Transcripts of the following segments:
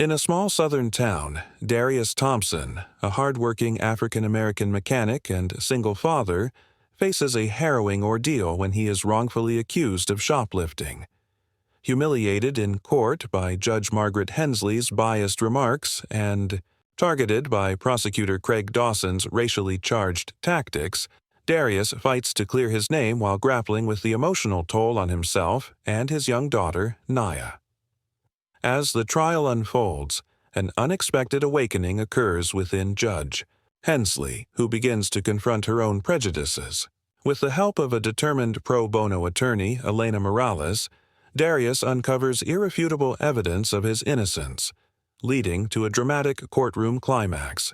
In a small southern town, Darius Thompson, a hard-working African-American mechanic and single father, faces a harrowing ordeal when he is wrongfully accused of shoplifting. Humiliated in court by Judge Margaret Hensley's biased remarks and targeted by prosecutor Craig Dawson's racially charged tactics, Darius fights to clear his name while grappling with the emotional toll on himself and his young daughter, Naya. As the trial unfolds, an unexpected awakening occurs within Judge Hensley, who begins to confront her own prejudices. With the help of a determined pro bono attorney, Elena Morales, Darius uncovers irrefutable evidence of his innocence, leading to a dramatic courtroom climax.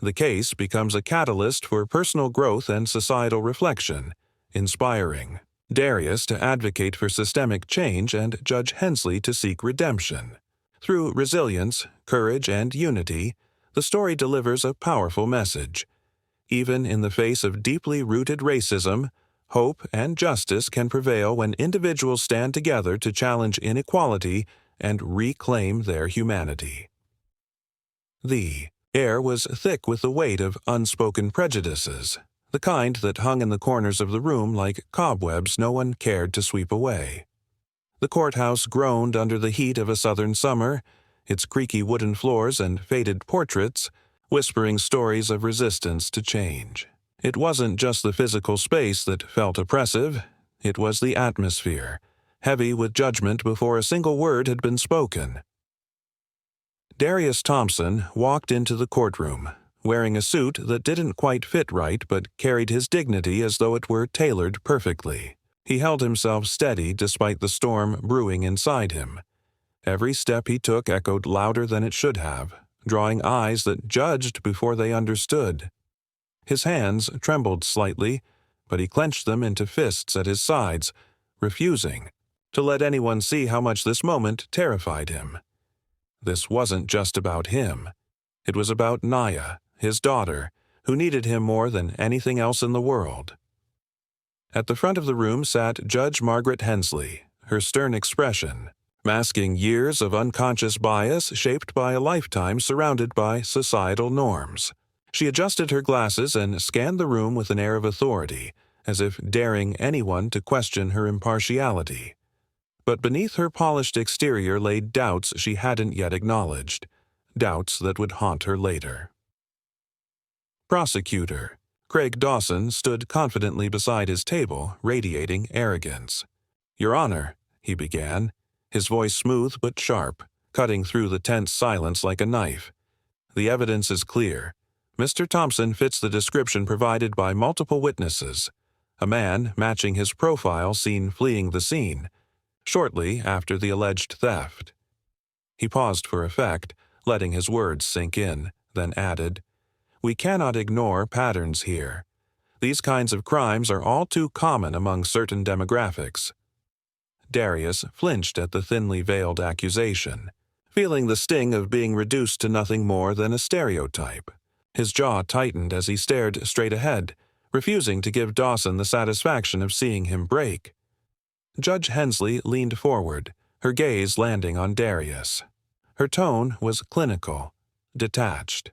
The case becomes a catalyst for personal growth and societal reflection, inspiring Darius to advocate for systemic change and Judge Hensley to seek redemption. Through resilience, courage, and unity, the story delivers a powerful message. Even in the face of deeply rooted racism, hope and justice can prevail when individuals stand together to challenge inequality and reclaim their humanity. The air was thick with the weight of unspoken prejudices, the kind that hung in the corners of the room like cobwebs no one cared to sweep away. The courthouse groaned under the heat of a southern summer, its creaky wooden floors and faded portraits whispering stories of resistance to change. It wasn't just the physical space that felt oppressive, it was the atmosphere, heavy with judgment before a single word had been spoken. Darius Thompson walked into the courtroom, wearing a suit that didn't quite fit right but carried his dignity as though it were tailored perfectly. He held himself steady despite the storm brewing inside him. Every step he took echoed louder than it should have, drawing eyes that judged before they understood. His hands trembled slightly, but he clenched them into fists at his sides, refusing to let anyone see how much this moment terrified him. This wasn't just about him. It was about Naya, his daughter, who needed him more than anything else in the world. At the front of the room sat Judge Margaret Hensley, her stern expression masking years of unconscious bias shaped by a lifetime surrounded by societal norms. She adjusted her glasses and scanned the room with an air of authority, as if daring anyone to question her impartiality. But beneath her polished exterior lay doubts she hadn't yet acknowledged, doubts that would haunt her later. Prosecutor Craig Dawson stood confidently beside his table, radiating arrogance. "Your Honor," he began, his voice smooth but sharp, cutting through the tense silence like a knife. "The evidence is clear. Mr. Thompson fits the description provided by multiple witnesses, a man matching his profile seen fleeing the scene shortly after the alleged theft." He paused for effect, letting his words sink in, then added, "We cannot ignore patterns here. These kinds of crimes are all too common among certain demographics." Darius flinched at the thinly veiled accusation, feeling the sting of being reduced to nothing more than a stereotype. His jaw tightened as he stared straight ahead, refusing to give Dawson the satisfaction of seeing him break. Judge Hensley leaned forward, her gaze landing on Darius. Her tone was clinical, detached.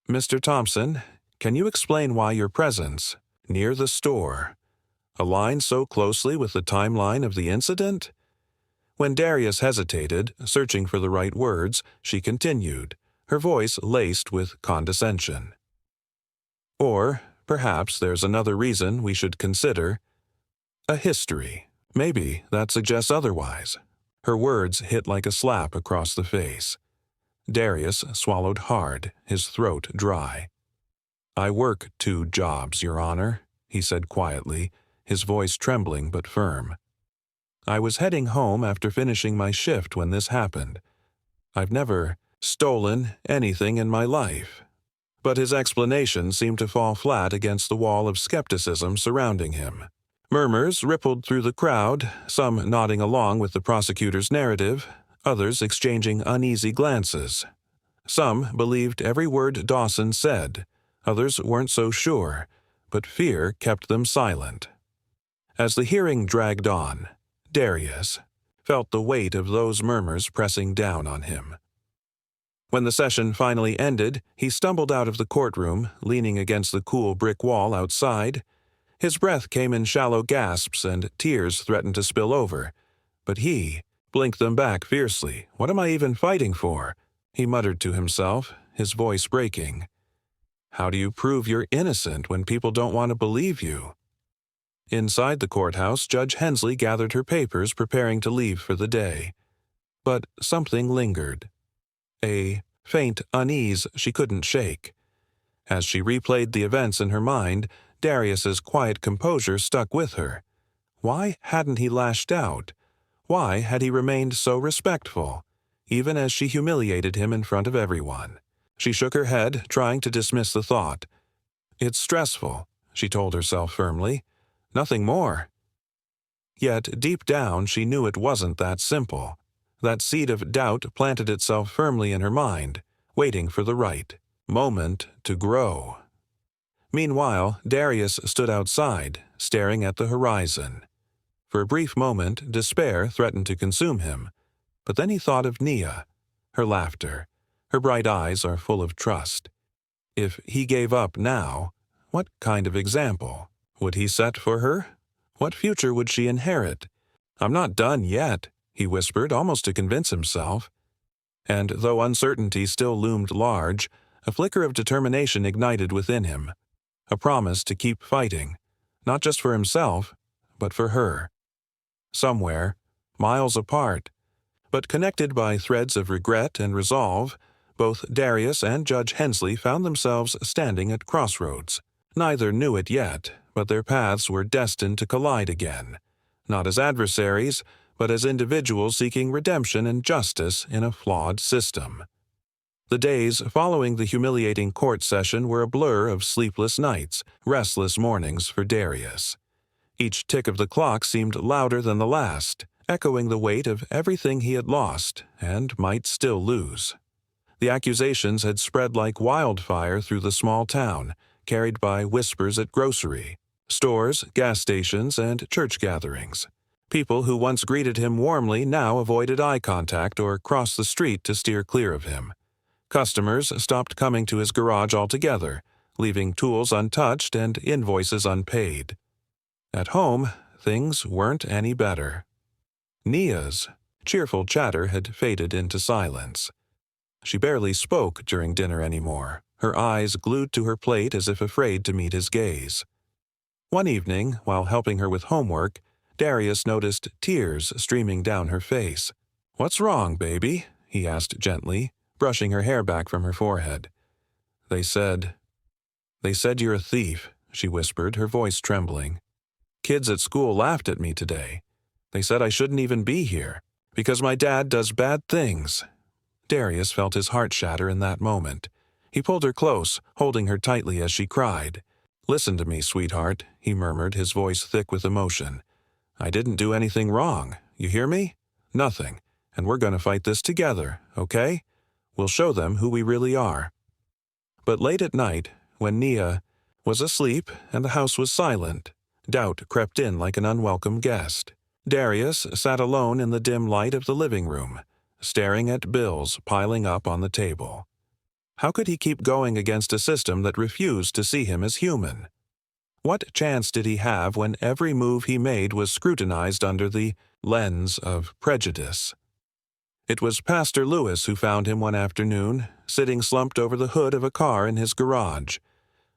"Mr. Thompson, can you explain why your presence near the store aligned so closely with the timeline of the incident?" When Darius hesitated, searching for the right words, she continued, her voice laced with condescension. "Or perhaps there's another reason we should consider. A history. Maybe that suggests otherwise." Her words hit like a slap across the face. Darius swallowed hard, his throat dry. "I work 2 jobs, Your Honor," he said quietly, his voice trembling but firm. "I was heading home after finishing my shift when this happened. I've never stolen anything in my life." But his explanation seemed to fall flat against the wall of skepticism surrounding him. Murmurs rippled through the crowd, some nodding along with the prosecutor's narrative, others exchanging uneasy glances. Some believed every word Dawson said, others weren't so sure, but fear kept them silent. As the hearing dragged on, Darius felt the weight of those murmurs pressing down on him. When the session finally ended, he stumbled out of the courtroom, leaning against the cool brick wall outside. His breath came in shallow gasps and tears threatened to spill over. But he blinked them back fiercely. "What am I even fighting for?" he muttered to himself, his voice breaking. "How do you prove you're innocent when people don't want to believe you?" Inside the courthouse, Judge Hensley gathered her papers, preparing to leave for the day. But something lingered. A faint unease she couldn't shake. As she replayed the events in her mind, Darius's quiet composure stuck with her. Why hadn't he lashed out? Why had he remained so respectful, even as she humiliated him in front of everyone? She shook her head, trying to dismiss the thought. "It's stressful," she told herself firmly. "Nothing more." Yet deep down she knew it wasn't that simple. That seed of doubt planted itself firmly in her mind, waiting for the right moment to grow. Meanwhile, Darius stood outside, staring at the horizon. For a brief moment, despair threatened to consume him. But then he thought of Nia, her laughter. Her bright eyes are full of trust. If he gave up now, what kind of example would he set for her? What future would she inherit? "I'm not done yet," he whispered, almost to convince himself. And though uncertainty still loomed large, a flicker of determination ignited within him. A promise to keep fighting, not just for himself, but for her. Somewhere, miles apart, but connected by threads of regret and resolve, both Darius and Judge Hensley found themselves standing at crossroads. Neither knew it yet, but their paths were destined to collide again, not as adversaries, but as individuals seeking redemption and justice in a flawed system. The days following the humiliating court session were a blur of sleepless nights, restless mornings for Darius. Each tick of the clock seemed louder than the last, echoing the weight of everything he had lost and might still lose. The accusations had spread like wildfire through the small town, carried by whispers at grocery stores, gas stations, and church gatherings. People who once greeted him warmly now avoided eye contact or crossed the street to steer clear of him. Customers stopped coming to his garage altogether, leaving tools untouched and invoices unpaid. At home, things weren't any better. Nia's cheerful chatter had faded into silence. She barely spoke during dinner anymore, her eyes glued to her plate as if afraid to meet his gaze. One evening, while helping her with homework, Darius noticed tears streaming down her face. "What's wrong, baby?" he asked gently, brushing her hair back from her forehead. They said you're a thief," she whispered, her voice trembling. "Kids at school laughed at me today. They said I shouldn't even be here, because my dad does bad things." Darius felt his heart shatter in that moment. He pulled her close, holding her tightly as she cried. "Listen to me, sweetheart," he murmured, his voice thick with emotion. "I didn't do anything wrong. You hear me? Nothing. And we're going to fight this together, okay? We'll show them who we really are." But late at night, when Nia was asleep and the house was silent, doubt crept in like an unwelcome guest. Darius sat alone in the dim light of the living room, staring at bills piling up on the table. How could he keep going against a system that refused to see him as human? What chance did he have when every move he made was scrutinized under the lens of prejudice? It was Pastor Lewis who found him one afternoon, sitting slumped over the hood of a car in his garage.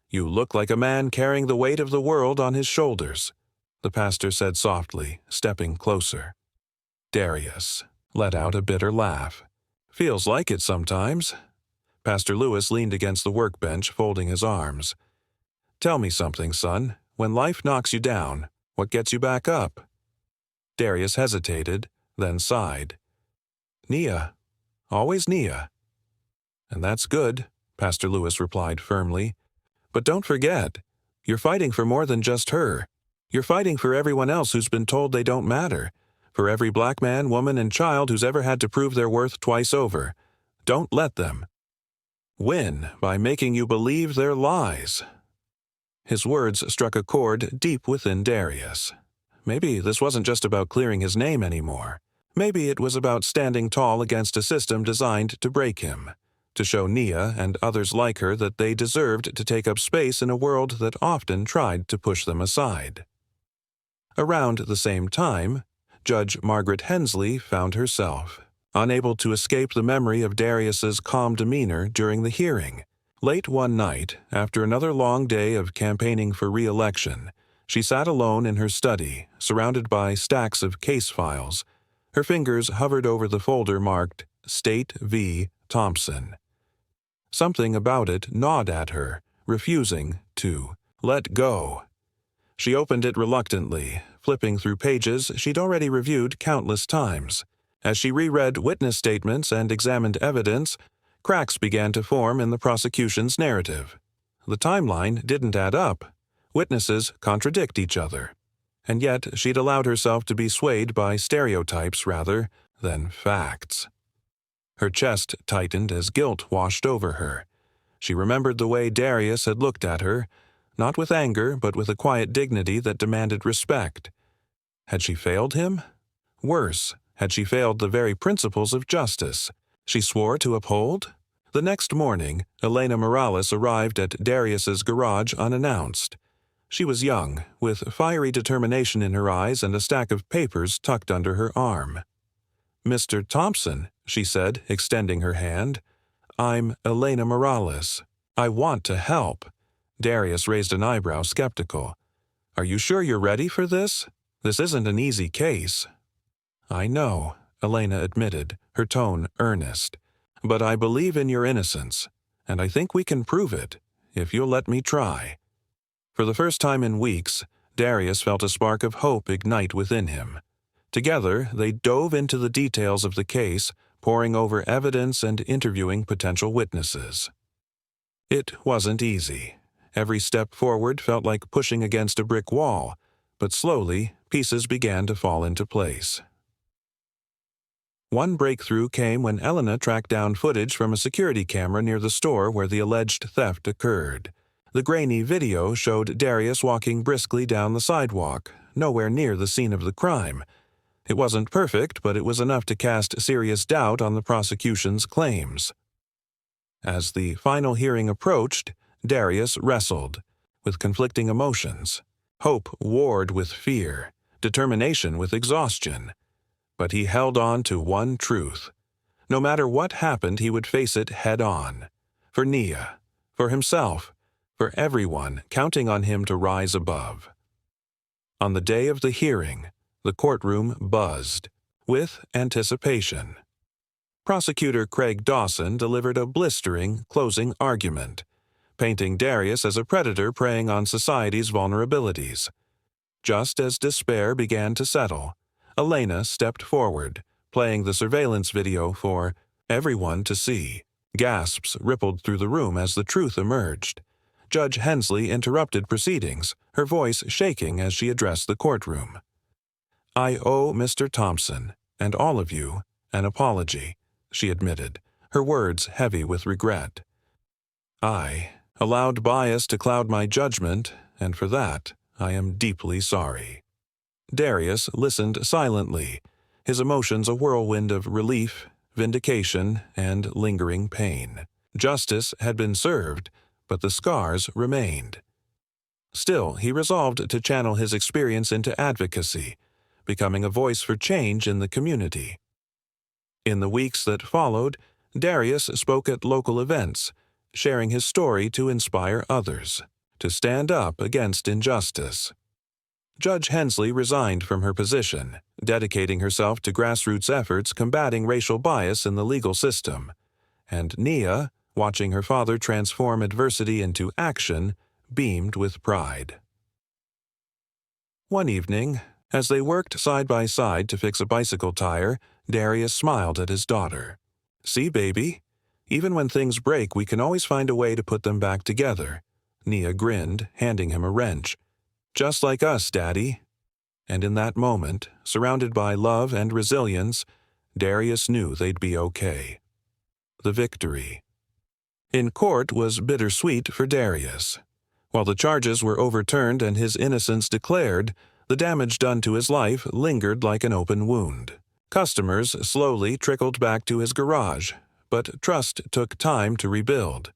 "You look like a man carrying the weight of the world on his shoulders," the pastor said softly, stepping closer. Darius let out a bitter laugh. "Feels like it sometimes." Pastor Lewis leaned against the workbench, folding his arms. "Tell me something, son. When life knocks you down, what gets you back up?" Darius hesitated, then sighed. "Nia. Always Nia." "And that's good," Pastor Lewis replied firmly. "But don't forget, you're fighting for more than just her. You're fighting for everyone else who's been told they don't matter, for every black man, woman, and child who's ever had to prove their worth twice over. Don't let them win by making you believe their lies." His words struck a chord deep within Darius. Maybe this wasn't just about clearing his name anymore. Maybe it was about standing tall against a system designed to break him. to show Nia and others like her that they deserved to take up space in a world that often tried to push them aside. Around the same time, Judge Margaret Hensley found herself unable to escape the memory of Darius's calm demeanor during the hearing. Late one night, after another long day of campaigning for re-election, she sat alone in her study, surrounded by stacks of case files. Her fingers hovered over the folder marked State v. Thompson. Something about it gnawed at her, refusing to let go. She opened it reluctantly, flipping through pages she'd already reviewed countless times. As she reread witness statements and examined evidence, cracks began to form in the prosecution's narrative. The timeline didn't add up. Witnesses contradict each other. And yet she'd allowed herself to be swayed by stereotypes rather than facts. Her chest tightened as guilt washed over her. She remembered the way Darius had looked at her, not with anger, but with a quiet dignity that demanded respect. Had she failed him? Worse, had she failed the very principles of justice she swore to uphold? The next morning, Elena Morales arrived at Darius's garage unannounced. She was young, with fiery determination in her eyes and a stack of papers tucked under her arm. "Mr. Thompson," she said, extending her hand. "I'm Elena Morales. I want to help." Darius raised an eyebrow, skeptical. "Are you sure you're ready for this? This isn't an easy case." "I know," Elena admitted, her tone earnest. "But I believe in your innocence, and I think we can prove it, if you'll let me try." For the first time in weeks, Darius felt a spark of hope ignite within him. Together, they dove into the details of the case, poring over evidence and interviewing potential witnesses. It wasn't easy. Every step forward felt like pushing against a brick wall, but slowly, pieces began to fall into place. One breakthrough came when Elena tracked down footage from a security camera near the store where the alleged theft occurred. The grainy video showed Darius walking briskly down the sidewalk, nowhere near the scene of the crime. It wasn't perfect, but it was enough to cast serious doubt on the prosecution's claims. As the final hearing approached, Darius wrestled with conflicting emotions. Hope warred with fear, determination with exhaustion. But he held on to one truth. No matter what happened, he would face it head-on. For Nia, for himself, for everyone counting on him to rise above. On the day of the hearing, the courtroom buzzed with anticipation. Prosecutor Craig Dawson delivered a blistering closing argument, painting Darius as a predator preying on society's vulnerabilities. Just as despair began to settle, Elena stepped forward, playing the surveillance video for everyone to see. Gasps rippled through the room as the truth emerged. Judge Hensley interrupted proceedings, her voice shaking as she addressed the courtroom. "I owe Mr. Thompson, and all of you, an apology," she admitted, her words heavy with regret. "I allowed bias to cloud my judgment, and for that I am deeply sorry." Darius listened silently, his emotions a whirlwind of relief, vindication, and lingering pain. Justice had been served, but the scars remained. Still, he resolved to channel his experience into advocacy, becoming a voice for change in the community. In the weeks that followed, Darius spoke at local events, sharing his story to inspire others to stand up against injustice. Judge Hensley resigned from her position, dedicating herself to grassroots efforts combating racial bias in the legal system. And Nia, watching her father transform adversity into action, beamed with pride. One evening, as they worked side by side to fix a bicycle tire, Darius smiled at his daughter. "See, baby? Even when things break, we can always find a way to put them back together." Nia grinned, handing him a wrench. "Just like us, Daddy." And in that moment, surrounded by love and resilience, Darius knew they'd be okay. The victory in court was bittersweet for Darius. While the charges were overturned and his innocence declared, the damage done to his life lingered like an open wound. Customers slowly trickled back to his garage, but trust took time to rebuild.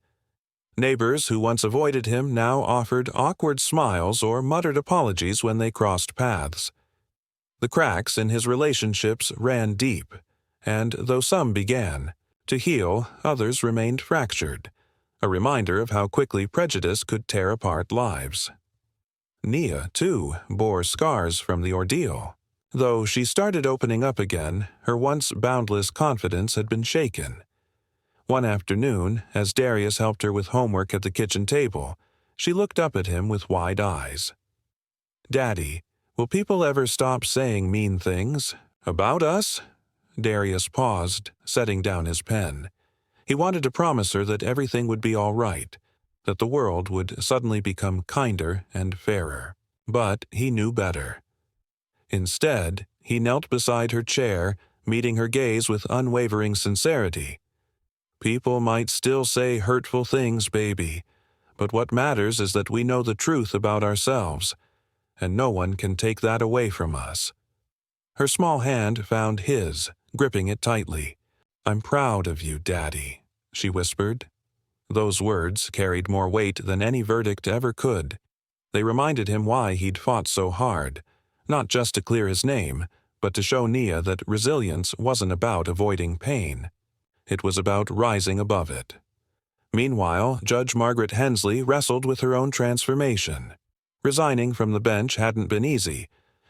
Neighbors who once avoided him now offered awkward smiles or muttered apologies when they crossed paths. The cracks in his relationships ran deep, and though some began to heal, others remained fractured, a reminder of how quickly prejudice could tear apart lives. Nia, too, bore scars from the ordeal. Though she started opening up again, her once boundless confidence had been shaken. One afternoon, as Darius helped her with homework at the kitchen table, she looked up at him with wide eyes. "Daddy, will people ever stop saying mean things? About us?" Darius paused, setting down his pen. He wanted to promise her that everything would be all right, that the world would suddenly become kinder and fairer. But he knew better. Instead, he knelt beside her chair, meeting her gaze with unwavering sincerity. "People might still say hurtful things, baby, but what matters is that we know the truth about ourselves, and no one can take that away from us." Her small hand found his, gripping it tightly. "I'm proud of you, Daddy," she whispered. Those words carried more weight than any verdict ever could. They reminded him why he'd fought so hard, not just to clear his name, but to show Nia that resilience wasn't about avoiding pain. It was about rising above it. Meanwhile, Judge Margaret Hensley wrestled with her own transformation. Resigning from the bench hadn't been easy.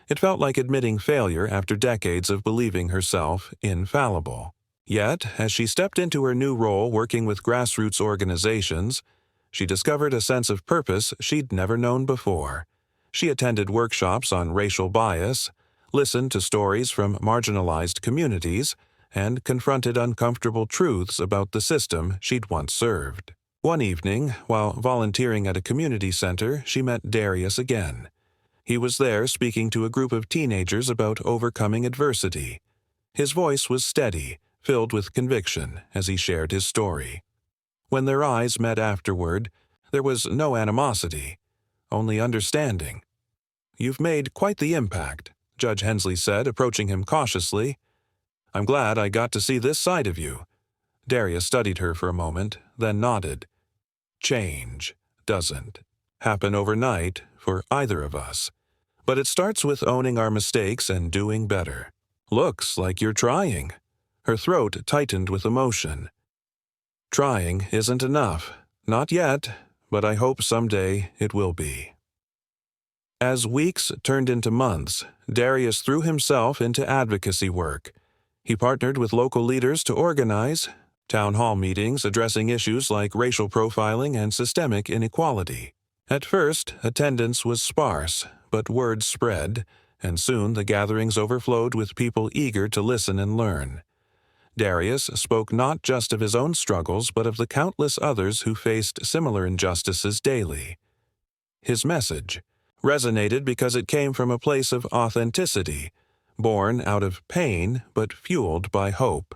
It felt like admitting failure after decades of believing herself infallible. Yet, as she stepped into her new role working with grassroots organizations, she discovered a sense of purpose she'd never known before. She attended workshops on racial bias, listened to stories from marginalized communities, and confronted uncomfortable truths about the system she'd once served. One evening, while volunteering at a community center, she met Darius again. He was there speaking to a group of teenagers about overcoming adversity. His voice was steady, filled with conviction as he shared his story. When their eyes met afterward, there was no animosity, only understanding. "You've made quite the impact," Judge Hensley said, approaching him cautiously. "I'm glad I got to see this side of you." Darius studied her for a moment, then nodded. "Change doesn't happen overnight for either of us, but it starts with owning our mistakes and doing better. Looks like you're trying." Her throat tightened with emotion. "Trying isn't enough. Not yet, but I hope someday it will be." As weeks turned into months, Darius threw himself into advocacy work. He partnered with local leaders to organize town hall meetings addressing issues like racial profiling and systemic inequality. At first, attendance was sparse, but word spread, and soon the gatherings overflowed with people eager to listen and learn. Darius spoke not just of his own struggles, but of the countless others who faced similar injustices daily. His message resonated because it came from a place of authenticity, born out of pain but fueled by hope.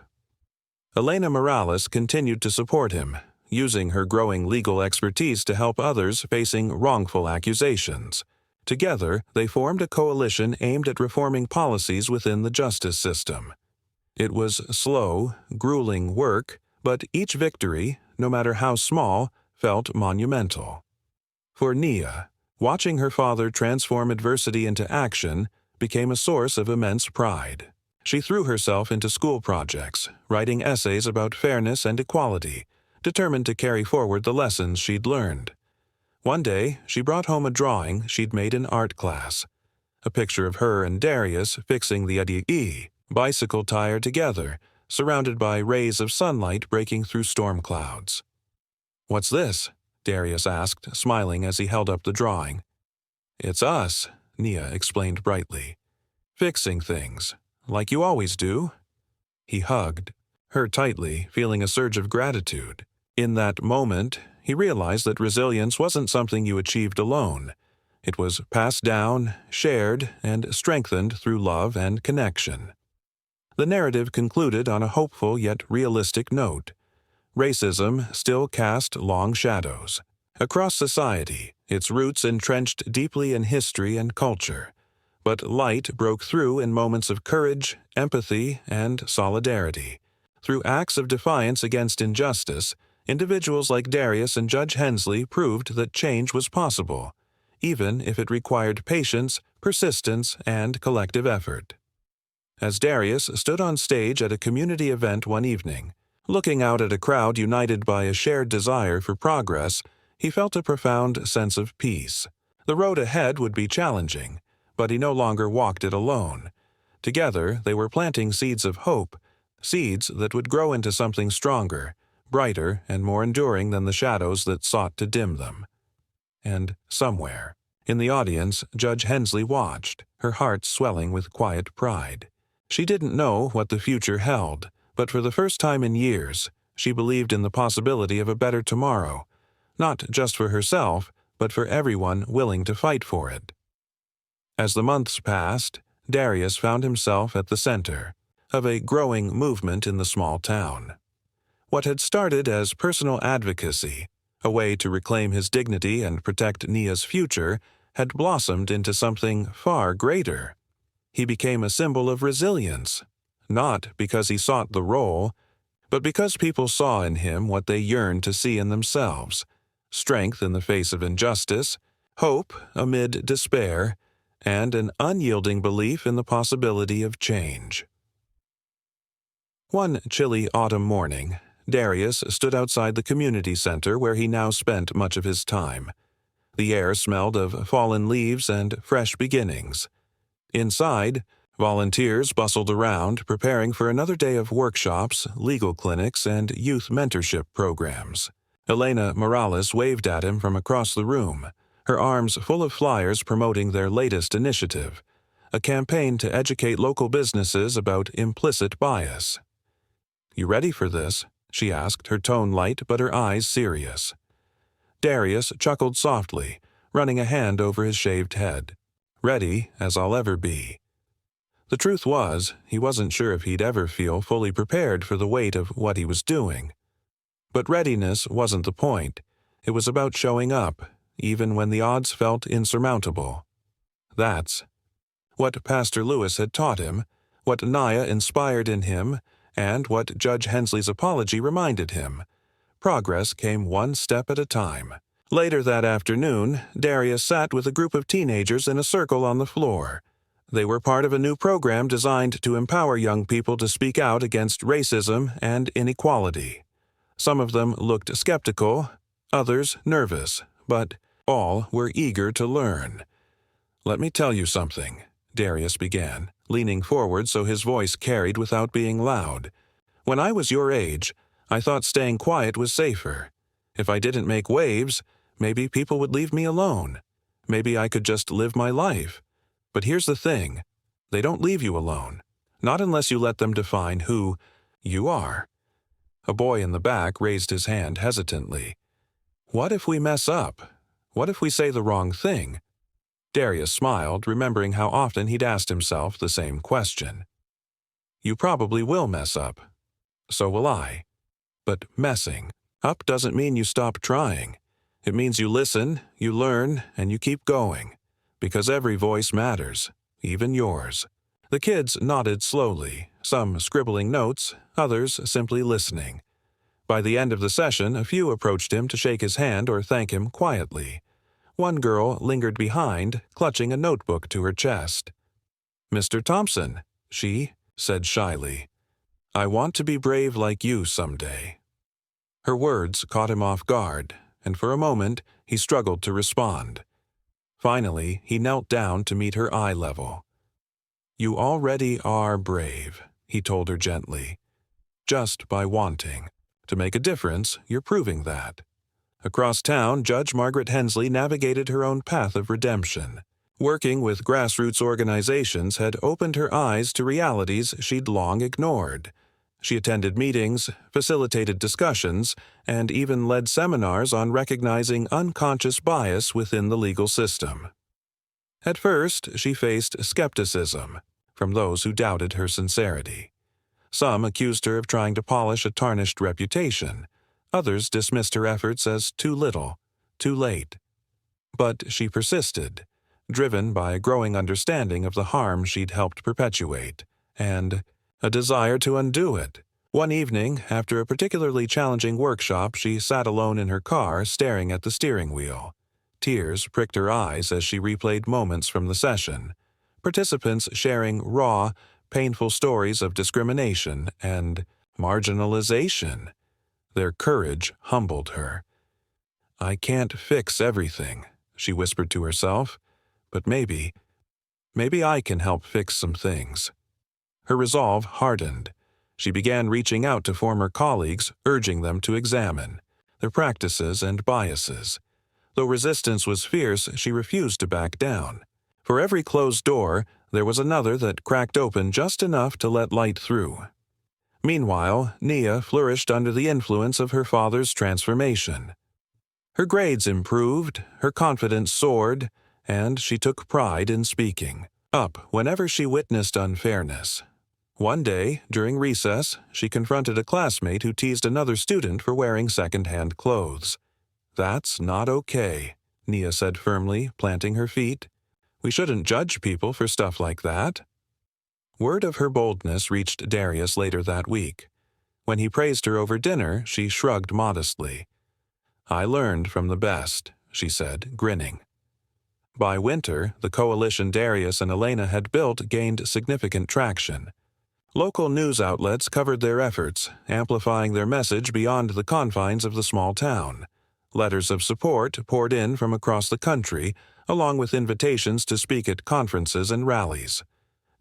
Elena Morales continued to support him, using her growing legal expertise to help others facing wrongful accusations. Together, they formed a coalition aimed at reforming policies within the justice system. It was slow, grueling work, but each victory, no matter how small, felt monumental. For Nia, watching her father transform adversity into action became a source of immense pride. She threw herself into school projects, writing essays about fairness and equality, determined to carry forward the lessons she'd learned. One day, she brought home a drawing she'd made in art class, a picture of her and Darius fixing the bicycle tire together, surrounded by rays of sunlight breaking through storm clouds. "What's this?" Darius asked, smiling as he held up the drawing. "It's us," Nia explained brightly. "Fixing things, like you always do." He hugged her tightly, feeling a surge of gratitude. In that moment, he realized that resilience wasn't something you achieved alone. It was passed down, shared, and strengthened through love and connection. The narrative concluded on a hopeful yet realistic note. Racism still cast long shadows. Across society, its roots entrenched deeply in history and culture. But light broke through in moments of courage, empathy, and solidarity. Through acts of defiance against injustice, individuals like Darius and Judge Hensley proved that change was possible, even if it required patience, persistence, and collective effort. As Darius stood on stage at a community event one evening, looking out at a crowd united by a shared desire for progress, he felt a profound sense of peace. The road ahead would be challenging, but he no longer walked it alone. Together, they were planting seeds of hope, seeds that would grow into something stronger, brighter, and more enduring than the shadows that sought to dim them. And somewhere, in the audience, Judge Hensley watched, her heart swelling with quiet pride. She didn't know what the future held, but for the first time in years, she believed in the possibility of a better tomorrow, not just for herself, but for everyone willing to fight for it. As the months passed, Darius found himself at the center of a growing movement in the small town. What had started as personal advocacy, a way to reclaim his dignity and protect Nia's future, had blossomed into something far greater. He became a symbol of resilience, not because he sought the role, but because people saw in him what they yearned to see in themselves: strength in the face of injustice, hope amid despair, and an unyielding belief in the possibility of change. One chilly autumn morning, Darius stood outside the community center where he now spent much of his time. The air smelled of fallen leaves and fresh beginnings. Inside, volunteers bustled around, preparing for another day of workshops, legal clinics, and youth mentorship programs. Elena Morales waved at him from across the room, her arms full of flyers promoting their latest initiative, a campaign to educate local businesses about implicit bias. "You ready for this?" she asked, her tone light but her eyes serious. Darius chuckled softly, running a hand over his shaved head. "Ready as I'll ever be." The truth was, he wasn't sure if he'd ever feel fully prepared for the weight of what he was doing. But readiness wasn't the point. It was about showing up, even when the odds felt insurmountable. That's what Pastor Lewis had taught him, what Nia inspired in him, and what Judge Hensley's apology reminded him. Progress came one step at a time. Later that afternoon, Darius sat with a group of teenagers in a circle on the floor. They were part of a new program designed to empower young people to speak out against racism and inequality. Some of them looked skeptical, others nervous, but all were eager to learn. "Let me tell you something," Darius began, leaning forward so his voice carried without being loud. "When I was your age, I thought staying quiet was safer. If I didn't make waves, maybe people would leave me alone. Maybe I could just live my life. But here's the thing. They don't leave you alone. Not unless you let them define who you are." A boy in the back raised his hand hesitantly. "What if we mess up? What if we say the wrong thing?" Darius smiled, remembering how often he'd asked himself the same question. "You probably will mess up. So will I. But messing up doesn't mean you stop trying. It means you listen, you learn, and you keep going. Because every voice matters, even yours." The kids nodded slowly, some scribbling notes, others simply listening. By the end of the session, a few approached him to shake his hand or thank him quietly. One girl lingered behind, clutching a notebook to her chest. "Mr. Thompson," she said shyly, "I want to be brave like you someday." Her words caught him off guard, and for a moment he struggled to respond. Finally, he knelt down to meet her eye level. "You already are brave," he told her gently. "Just by wanting to make a difference, you're proving that." Across town, Judge Margaret Hensley navigated her own path of redemption. Working with grassroots organizations had opened her eyes to realities she'd long ignored. She attended meetings, facilitated discussions, and even led seminars on recognizing unconscious bias within the legal system. At first, she faced skepticism from those who doubted her sincerity. Some accused her of trying to polish a tarnished reputation. Others dismissed her efforts as too little, too late. But she persisted, driven by a growing understanding of the harm she'd helped perpetuate, and a desire to undo it, One evening, after a particularly challenging workshop, she sat alone in her car, staring at the steering wheel. Tears pricked her eyes as she replayed moments from the session, participants sharing raw, painful stories of discrimination and marginalization. Their courage humbled her. "I can't fix everything," she whispered to herself, "but maybe I can help fix some things." Her resolve hardened. She began reaching out to former colleagues, urging them to examine their practices and biases. Though resistance was fierce, she refused to back down. For every closed door, there was another that cracked open just enough to let light through. Meanwhile, Nia flourished under the influence of her father's transformation. Her grades improved, her confidence soared, and she took pride in speaking up whenever she witnessed unfairness. One day, during recess, she confronted a classmate who teased another student for wearing second-hand clothes. "That's not okay," Nia said firmly, planting her feet. "We shouldn't judge people for stuff like that." Word of her boldness reached Darius later that week. When he praised her over dinner, she shrugged modestly. "I learned from the best," she said, grinning. By winter, the coalition Darius and Elena had built gained significant traction. Local news outlets covered their efforts, amplifying their message beyond the confines of the small town. Letters of support poured in from across the country, along with invitations to speak at conferences and rallies.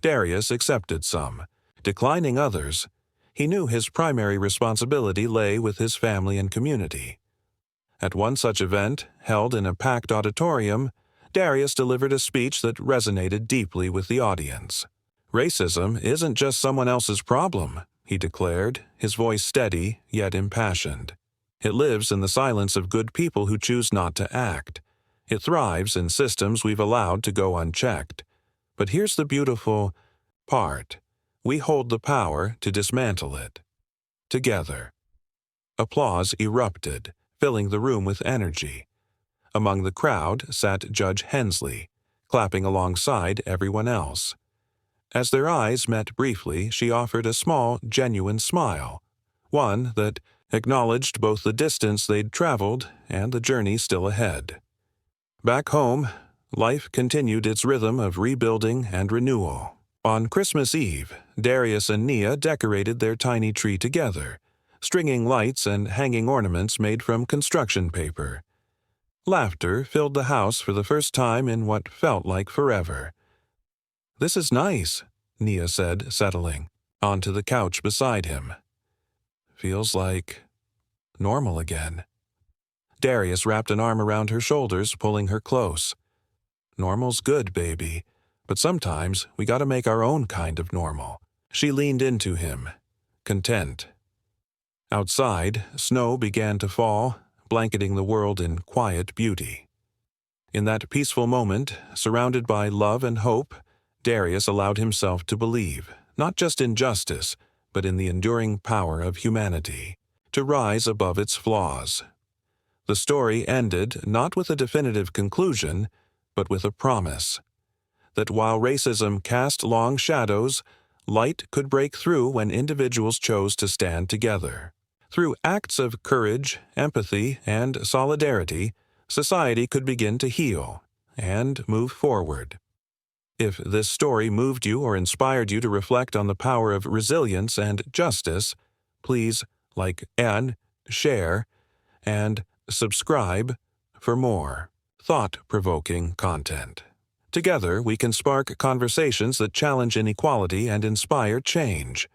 Darius accepted some, declining others. He knew his primary responsibility lay with his family and community. At one such event, held in a packed auditorium, Darius delivered a speech that resonated deeply with the audience. "Racism isn't just someone else's problem," he declared, his voice steady yet impassioned. "It lives in the silence of good people who choose not to act. It thrives in systems we've allowed to go unchecked. But here's the beautiful part. We hold the power to dismantle it. Together." Applause erupted, filling the room with energy. Among the crowd sat Judge Hensley, clapping alongside everyone else. As their eyes met briefly, she offered a small, genuine smile, one that acknowledged both the distance they'd traveled and the journey still ahead. Back home, life continued its rhythm of rebuilding and renewal. On Christmas Eve, Darius and Nia decorated their tiny tree together, stringing lights and hanging ornaments made from construction paper. Laughter filled the house for the first time in what felt like forever. "This is nice," Nia said, settling onto the couch beside him. "Feels like normal again." Darius wrapped an arm around her shoulders, pulling her close. "Normal's good, baby, but sometimes we gotta make our own kind of normal." She leaned into him, content. Outside, snow began to fall, blanketing the world in quiet beauty. In that peaceful moment, surrounded by love and hope, Darius allowed himself to believe, not just in justice, but in the enduring power of humanity, to rise above its flaws. The story ended not with a definitive conclusion, but with a promise that while racism cast long shadows, light could break through when individuals chose to stand together. Through acts of courage, empathy, and solidarity, society could begin to heal and move forward. If this story moved you or inspired you to reflect on the power of resilience and justice, please like and share and subscribe for more thought-provoking content. Together, we can spark conversations that challenge inequality and inspire change.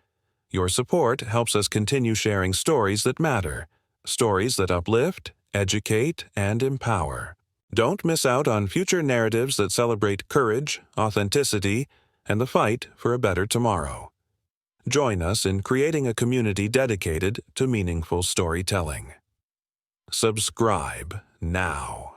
Your support helps us continue sharing stories that matter, stories that uplift, educate, and empower. Don't miss out on future narratives that celebrate courage, authenticity, and the fight for a better tomorrow. Join us in creating a community dedicated to meaningful storytelling. Subscribe now.